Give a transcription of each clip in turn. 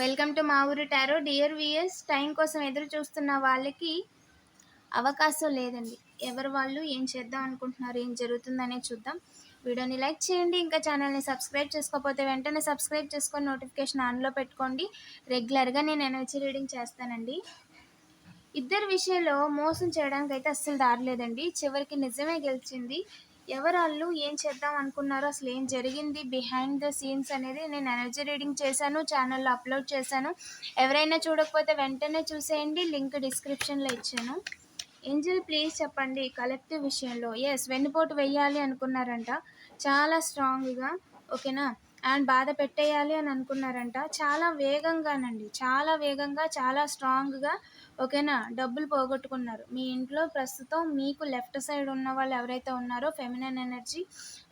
Welcome to మా ఊరి tarot. Dear weirs, time కోసం ఎదురు చూస్తున్న వాళ్ళకి అవకాశం లేదండి. ఎవరు వాళ్ళు ఏం చేద్దాం అనుకుంటున్నారు, ఏం జరుగుతుందనే చూద్దాం. వీడియోని లైక్ చేయండి. ఇంకా ఛానల్ని సబ్స్క్రైబ్ చేసుకోకపోతే వెంటనే సబ్స్క్రైబ్ చేసుకొని నోటిఫికేషన్ ఆన్లో పెట్టుకోండి. రెగ్యులర్గా నేను ఎనర్జీ రీడింగ్ చేస్తానండి. ఇద్దరి విషయంలో మోసం చేయడానికి అయితే అస్సలు దారలేదండి. చివరికి నిజమే గెలిచింది. ఎవరాళ్ళు ఏం చేద్దాం అనుకున్నారో, అసలు ఏం జరిగింది బిహైండ్ ద సీన్స్ అనేది నేను ఎనర్జీ రీడింగ్ చేశాను, ఛానల్లో అప్లోడ్ చేశాను. ఎవరైనా చూడకపోతే వెంటనే చూసేయండి, లింక్ డిస్క్రిప్షన్లో ఇచ్చాను. ఏంజల్ ప్లీజ్ చెప్పండి కలెక్టివ్ విషయంలో. ఎస్, వెన్నుపోటు వెయ్యాలి అనుకున్నారంట చాలా స్ట్రాంగ్గా, ఓకేనా. అండ్ బాధ పెట్టేయాలి అని అనుకున్నారంట చాలా వేగంగానండి, చాలా వేగంగా, చాలా స్ట్రాంగ్గా, ఓకేనా. డబ్బులు పోగొట్టుకున్నారు. మీ ఇంట్లో ప్రస్తుతం మీకు లెఫ్ట్ సైడ్ ఉన్న వాళ్ళు ఎవరైతే ఉన్నారో ఫెమినైన్ ఎనర్జీ,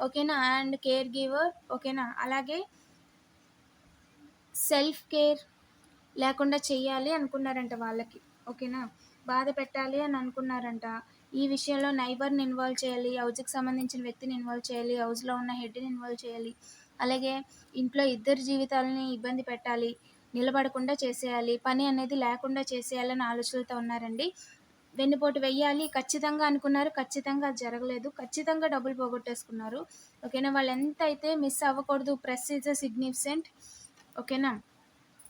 ఓకేనా, అండ్ కేర్ గివర్, ఓకేనా. అలాగే సెల్ఫ్ కేర్ లేకుండా చెయ్యాలి అనుకున్నారంట వాళ్ళకి, ఓకేనా. బాధ పెట్టాలి అని అనుకున్నారంట. ఈ విషయంలో నైబర్ని ఇన్వాల్వ్ చేయాలి, హౌస్కి సంబంధించిన వ్యక్తిని ఇన్వాల్వ్ చేయాలి, హౌస్లో ఉన్న హెడ్ని ఇన్వాల్వ్ చేయాలి. అలాగే ఇంట్లో ఇద్దరు జీవితాలని ఇబ్బంది పెట్టాలి, నిలబడకుండా చేసేయాలి, పని అనేది లేకుండా చేసేయాలని ఆలోచనలతో ఉన్నారండి. వెన్నుపోటు వెయ్యాలి ఖచ్చితంగా అనుకున్నారు, ఖచ్చితంగా అది జరగలేదు, ఖచ్చితంగా డబ్బులు పోగొట్టేసుకున్నారు, ఓకేనా. వాళ్ళు ఎంత అయితే మిస్ అవ్వకూడదు, ప్రెస్ ఈజ్ అ సిగ్నిఫికెంట్, ఓకేనా.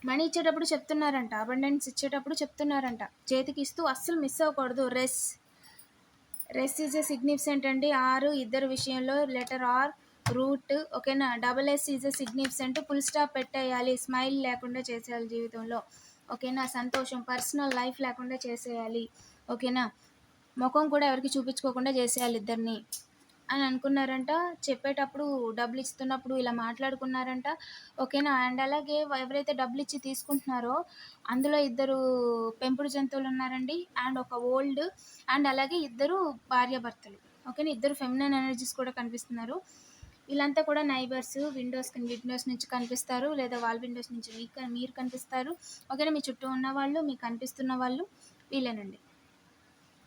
మనీ ఇచ్చేటప్పుడు చెప్తున్నారంట, అబండెన్స్ ఇచ్చేటప్పుడు చెప్తున్నారంట, చేతికి ఇస్తూ అస్సలు మిస్ అవ్వకూడదు. రెస్ ఈజ్ ఎ సిగ్నిఫికెంట్ అండి. ఆరు ఇద్దరు విషయంలో లెటర్ ఆర్ రూట్, ఓకేనా. Double S is a significant, full stop పెట్టేయాలి, స్మైల్ లేకుండా చేసేయాలి జీవితంలో, ఓకేనా. సంతోషం, పర్సనల్ లైఫ్ లేకుండా చేసేయాలి, ఓకేనా. ముఖం కూడా ఎవరికి చూపించుకోకుండా చేసేయాలి ఇద్దరిని అని అనుకున్నారంట. చెప్పేటప్పుడు డబ్బులు ఇస్తున్నప్పుడు ఇలా మాట్లాడుకున్నారంట, ఓకేనా. అండ్ అలాగే ఎవరైతే డబ్బులు ఇచ్చి తీసుకుంటున్నారో అందులో ఇద్దరు పెంపుడు జంతువులు ఉన్నారండి, అండ్ ఒక ఓల్డ్, అండ్ అలాగే ఇద్దరు భార్యాభర్తలు, ఓకేనా. ఇద్దరు ఫెమినైన్ ఎనర్జీస్ కూడా కనిపిస్తున్నారు. వీళ్ళంతా కూడా నైబర్స్, విండోస్ నుంచి కనిపిస్తారు, లేదా వాల్ విండోస్ నుంచి మీరు కనిపిస్తారు, ఓకేనా. మీ చుట్టూ ఉన్న వాళ్ళు, మీకు కనిపిస్తున్న వాళ్ళు వీళ్ళేనండి.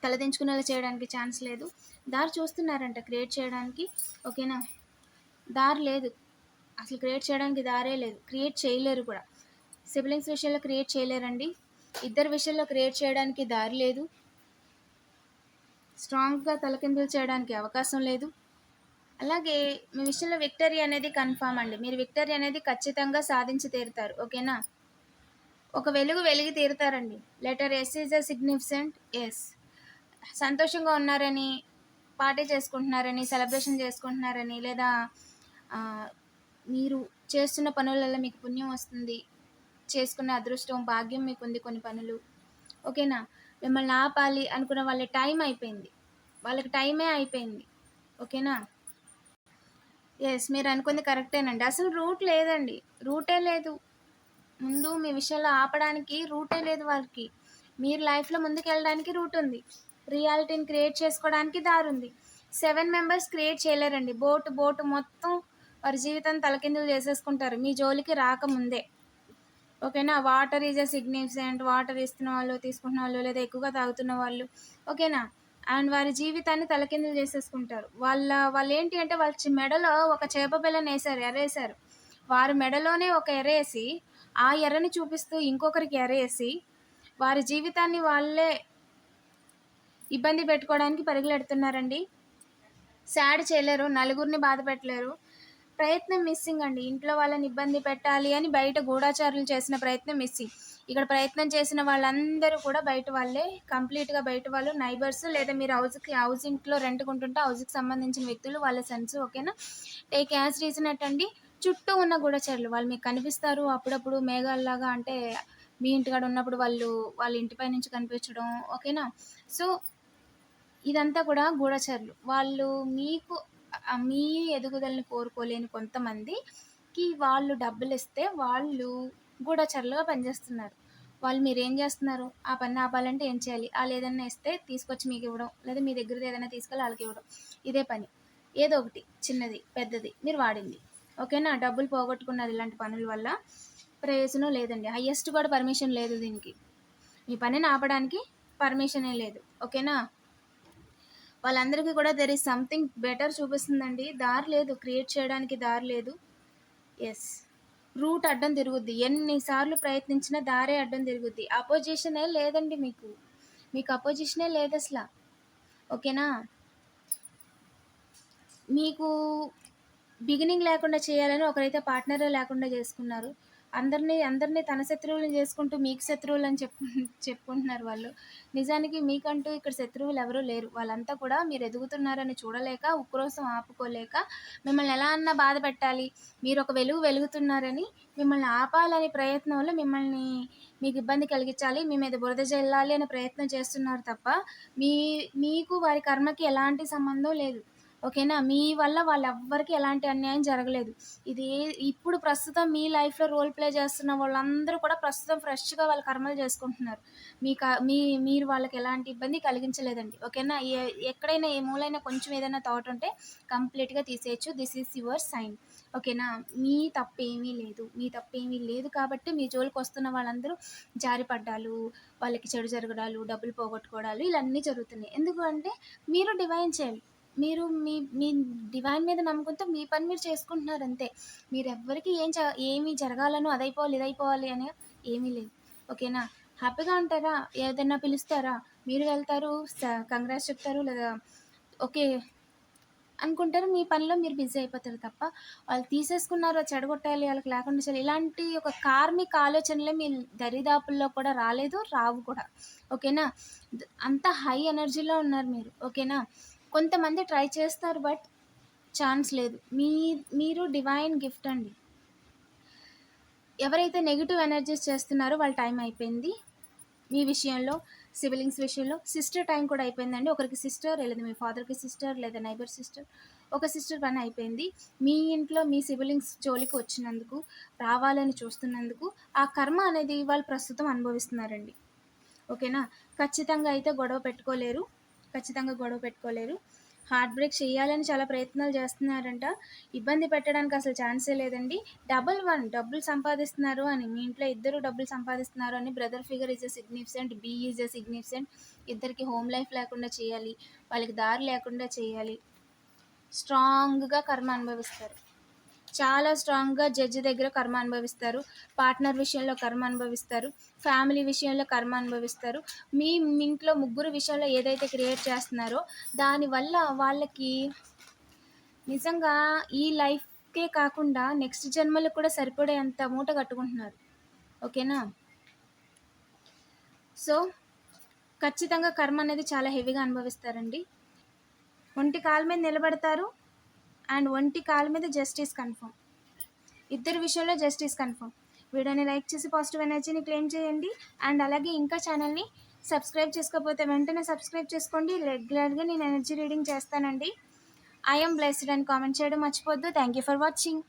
తలదించుకునేలా చేయడానికి ఛాన్స్ లేదు. దారి చూస్తున్నారంట క్రియేట్ చేయడానికి, ఓకేనా. దారి లేదు, అసలు క్రియేట్ చేయడానికి దారే లేదు, క్రియేట్ చేయలేరు కూడా. సిబ్లింగ్స్ విషయంలో క్రియేట్ చేయలేరండి. ఇద్దరు విషయంలో క్రియేట్ చేయడానికి దారి లేదు. స్ట్రాంగ్గా తలకిందులు చేయడానికి అవకాశం లేదు. అలాగే మీ విషయంలో విక్టరీ అనేది కన్ఫామ్ అండి. మీరు విక్టరీ అనేది ఖచ్చితంగా సాధించి తీరుతారు, ఓకేనా. ఒక వెలిగి తీరుతారండి. Letter S is a significant. Yes, సంతోషంగా ఉన్నారని, పార్టీ చేసుకుంటున్నారని, సెలబ్రేషన్ చేసుకుంటున్నారని, లేదా మీరు చేస్తున్న పనులలో మీకు పుణ్యం వస్తుంది, చేసుకునే అదృష్టం, భాగ్యం మీకు ఉంది కొన్ని పనులు, ఓకేనా. మిమ్మల్ని ఆపాలి అనుకున్న వాళ్ళ టైం అయిపోయింది, వాళ్ళకి టైమే అయిపోయింది, ఓకేనా. ఎస్, మీరు అనుకుంది కరెక్టేనండి. అసలు రూట్ లేదండి, రూటే లేదు. ముందు మీ విషయంలో ఆపడానికి రూటే లేదు వాళ్ళకి. మీరు లైఫ్లో ముందుకు వెళ్ళడానికి రూట్ ఉంది, రియాలిటీని క్రియేట్ చేసుకోవడానికి దారి ఉంది. 7 మెంబర్స్ క్రియేట్ చేయలేరండి. బోటు మొత్తం వారి జీవితాన్ని తలకిందులు చేసేసుకుంటారు మీ జోలికి రాకముందే, ఓకేనా. Water is a significant. Water ఇస్తున్న వాళ్ళు, తీసుకుంటున్న వాళ్ళు, లేదా ఎక్కువగా తాగుతున్న వాళ్ళు, ఓకేనా. అండ్ వారి జీవితాన్ని తలకిందులు చేసేసుకుంటారు. వాళ్ళు ఏంటి అంటే వాళ్ళ మెడలో ఒక చేప పిల్లని ఎరేసారు. వారి మెడలోనే ఒక ఎరేసి ఆ ఎర్రని చూపిస్తూ ఇంకొకరికి ఎరేసి వారి జీవితాన్ని వాళ్ళే ఇబ్బంది పెట్టుకోవడానికి పరుగులెడుతున్నారండి. సాడ్ చేయలేరు, నలుగురిని బాధ పెట్టలేరు. ప్రయత్నం మిస్సింగ్ అండి. ఇంట్లో వాళ్ళని ఇబ్బంది పెట్టాలి అని బయట గూఢాచారులు చేసిన ప్రయత్నం మిస్సింగ్. ఇక్కడ ప్రయత్నం చేసిన వాళ్ళందరూ కూడా బయట వాళ్ళే, కంప్లీట్గా బయట వాళ్ళు, నైబర్స్, లేదా మీరు హౌసింగ్లో రెంట్కుంటుంటే హౌస్కి సంబంధించిన వ్యక్తులు, వాళ్ళ సన్స్, ఓకేనా. టేక్ యాజ్ రీజన్ అండి. చుట్టూ ఉన్న గూఢచారులు వాళ్ళు మీకు కనిపిస్తారు అప్పుడప్పుడు మేఘాల్లాగా, అంటే మీ ఇంటికాడ ఉన్నప్పుడు వాళ్ళ ఇంటిపై నుంచి కనిపించడం, ఓకేనా. సో ఇదంతా కూడా గూఢచారులు. వాళ్ళు మీకు మీ ఎదుగుదలని కోరుకోలేని కొంతమందికి వాళ్ళు డబ్బులు ఇస్తే వాళ్ళు గూఢచారులుగా పనిచేస్తున్నారు. వాళ్ళు మీరేం చేస్తున్నారు, ఆ పని ఆపాలంటే ఏం చేయాలి, వాళ్ళు ఏదైనా ఇస్తే తీసుకొచ్చి మీకు ఇవ్వడం, లేదా మీ దగ్గరది ఏదైనా తీసుకెళ్ళి వాళ్ళకి ఇవ్వడం, ఇదే పని. ఏదో ఒకటి చిన్నది పెద్దది మీరు వాడింది, ఓకేనా. డబ్బులు పోగొట్టుకున్నారు. ఇలాంటి పనుల వల్ల ప్రయోజనం లేదండి. హయ్యెస్ట్ కూడా పర్మిషన్ లేదు దీనికి. మీ పనిని ఆపడానికి పర్మిషనే లేదు, ఓకేనా. వాళ్ళందరికీ కూడా దెర్ ఈజ్ సంథింగ్ బెటర్ చూపిస్తుందండి. దారి లేదు, క్రియేట్ చేయడానికి దారి లేదు. ఎస్, రూట్ అడ్డం తిరుగుద్ది. ఎన్నిసార్లు ప్రయత్నించినా దారే అడ్డం తిరుగుద్ది. అపోజిషనే లేదండి మీకు. మీకు అపోజిషనే లేదసల. ఓకేనా? మీకు బిగినింగ్ లేకుండా చేయాలని ఒకరైతే పార్ట్నరే లేకుండా చేసుకున్నారు. అందరిని తన శత్రువులని చేసుకుంటూ మీకు శత్రువులని చెప్పుకుంటున్నారు వాళ్ళు. నిజానికి మీకంటూ ఇక్కడ శత్రువులు ఎవరూ లేరు. వాళ్ళంతా కూడా మీరు ఎదుగుతున్నారని చూడలేక, ఉక్రోషం ఆపుకోలేక మిమ్మల్ని ఎలా అన్నా బాధ పెట్టాలి, మీరు ఒక వెలుగు వెలుగుతున్నారని మిమ్మల్ని ఆపాలనే ప్రయత్నంలో మీకు ఇబ్బంది కలిగించాలి, మీ మీద బురద జల్లాలి అనే ప్రయత్నం చేస్తున్నారు తప్ప మీకు వారి కర్మకి ఎలాంటి సంబంధం లేదు. ఓకేనా? మీ వల్ల వాళ్ళెవ్వరికీ ఎలాంటి అన్యాయం జరగలేదు. ఇప్పుడు ప్రస్తుతం మీ లైఫ్‌లో రోల్ ప్లే చేస్తున్న వాళ్ళందరూ కూడా ప్రస్తుతం ఫ్రెష్‌గా వాళ్ళ కర్మలు చేసుకుంటున్నారు. మీరు వాళ్ళకి ఎలాంటి ఇబ్బంది కలిగించలేదండి. ఓకేనా? ఎక్కడైనా ఏ మూలైనా కొంచెం ఏదైనా థాట్ ఉంటే కంప్లీట్‌గా తీసేయొచ్చు. This is your sign. ఓకేనా? మీ తప్పేమీ లేదు కాబట్టి మీ జోలికొస్తున్న వాళ్ళందరూ జారిపడ్డాలు, వాళ్ళకి చెడు జరగడాలు, డబ్బులు పోగొట్టుకోవడాలు ఇలా అన్నీ జరుగుతున్నాయి. ఎందుకు అంటే మీరు డివైన్ చేయాలి. మీరు మీ మీ డివైన్ మీద నమ్మకంతో మీ పని మీరు చేసుకుంటున్నారు అంతే. మీరెవ్వరికీ ఏమి జరగాలనో అదైపోవాలి, ఇదైపోవాలి అని ఏమీ లేదు. ఓకేనా? హ్యాపీగా ఉంటారా? ఏదైనా పిలుస్తారా? మీరు వెళ్తారు, కంగ్రాట్స్ చెప్తారు, లేదా ఓకే అనుకుంటారు. మీ పనిలో మీరు బిజీ అయిపోతారు తప్ప, వాళ్ళు తీసేసుకున్నారు, చెడగొట్టాలి, వాళ్ళకి లేకుండా చేయాలి, ఇలాంటి ఒక కార్మిక ఆలోచనలే మీ దరిదాపుల్లో కూడా రాలేదు, రావు కూడా. ఓకేనా? అంత హై ఎనర్జీలో ఉన్నారు మీరు. ఓకేనా? కొంతమంది ట్రై చేస్తారు, బట్ ఛాన్స్ లేదు. మీరు డివైన్ గిఫ్ట్ అండి. ఎవరైతే నెగిటివ్ ఎనర్జీస్ చేస్తున్నారో వాళ్ళ టైం అయిపోయింది. మీ విషయంలో, సిబ్లింగ్స్ విషయంలో, సిస్టర్ టైం కూడా అయిపోయిందండి. ఒకరికి సిస్టర్, లేదా మీ ఫాదర్కి సిస్టర్, లేదా నైబర్ సిస్టర్, ఒక సిస్టర్ పని అయిపోయింది. మీ ఇంట్లో మీ సిబ్లింగ్స్ జోలికి వచ్చినందుకు, రావాలని చూస్తున్నందుకు ఆ కర్మ అనేది వాళ్ళు ప్రస్తుతం అనుభవిస్తున్నారండి. ఓకేనా? ఖచ్చితంగా గొడవ పెట్టుకోలేరు. హార్ట్ బ్రేక్ చేయాలని చాలా ప్రయత్నాలు చేస్తున్నారంట. ఇబ్బంది పెట్టడానికి అసలు ఛాన్సే లేదండి. డబ్బులు సంపాదిస్తున్నారు అని, మీ ఇంట్లో ఇద్దరు డబ్బులు సంపాదిస్తున్నారు అని, brother figure is a significant, B is a significant. ఇద్దరికి హోమ్ లైఫ్ లేకుండా చేయాలి, వాళ్ళకి దారి లేకుండా చేయాలి. స్ట్రాంగ్గా కర్మ అనుభవిస్తారు. చాలా స్ట్రాంగ్గా జడ్జి దగ్గర కర్మ అనుభవిస్తారు. పార్ట్నర్ విషయంలో కర్మ అనుభవిస్తారు. ఫ్యామిలీ విషయంలో కర్మ అనుభవిస్తారు. మీ ఇంట్లో ముగ్గురు విషయంలో ఏదైతే క్రియేట్ చేస్తున్నారో దానివల్ల వాళ్ళకి నిజంగా ఈ లైఫ్కే కాకుండా నెక్స్ట్ జన్మలకు కూడా సరిపడేంత మూట కట్టుకుంటున్నారు. ఓకేనా? సో ఖచ్చితంగా కర్మ అనేది చాలా హెవీగా అనుభవిస్తారండి. ఒంటి కాలు మీద నిలబడతారు అండ్ ఒంటి కాలు మీద జస్టిస్ కన్ఫర్మ్. ఇద్దరి విషయంలో జస్టిస్ కన్ఫర్మ్. వీడియోని లైక్ చేసి పాజిటివ్ ఎనర్జీని క్లెయిమ్ చేయండి. అండ్ అలాగే ఇంకా ఛానల్ని సబ్స్క్రైబ్ చేసుకోకపోతే వెంటనే సబ్స్క్రైబ్ చేసుకోండి. రెగ్యులర్గా నేను ఎనర్జీ రీడింగ్ చేస్తానండి. ఐఎమ్ బ్లెస్డ్ అని కామెంట్ చేయడం మర్చిపోద్దు. Thank you for watching.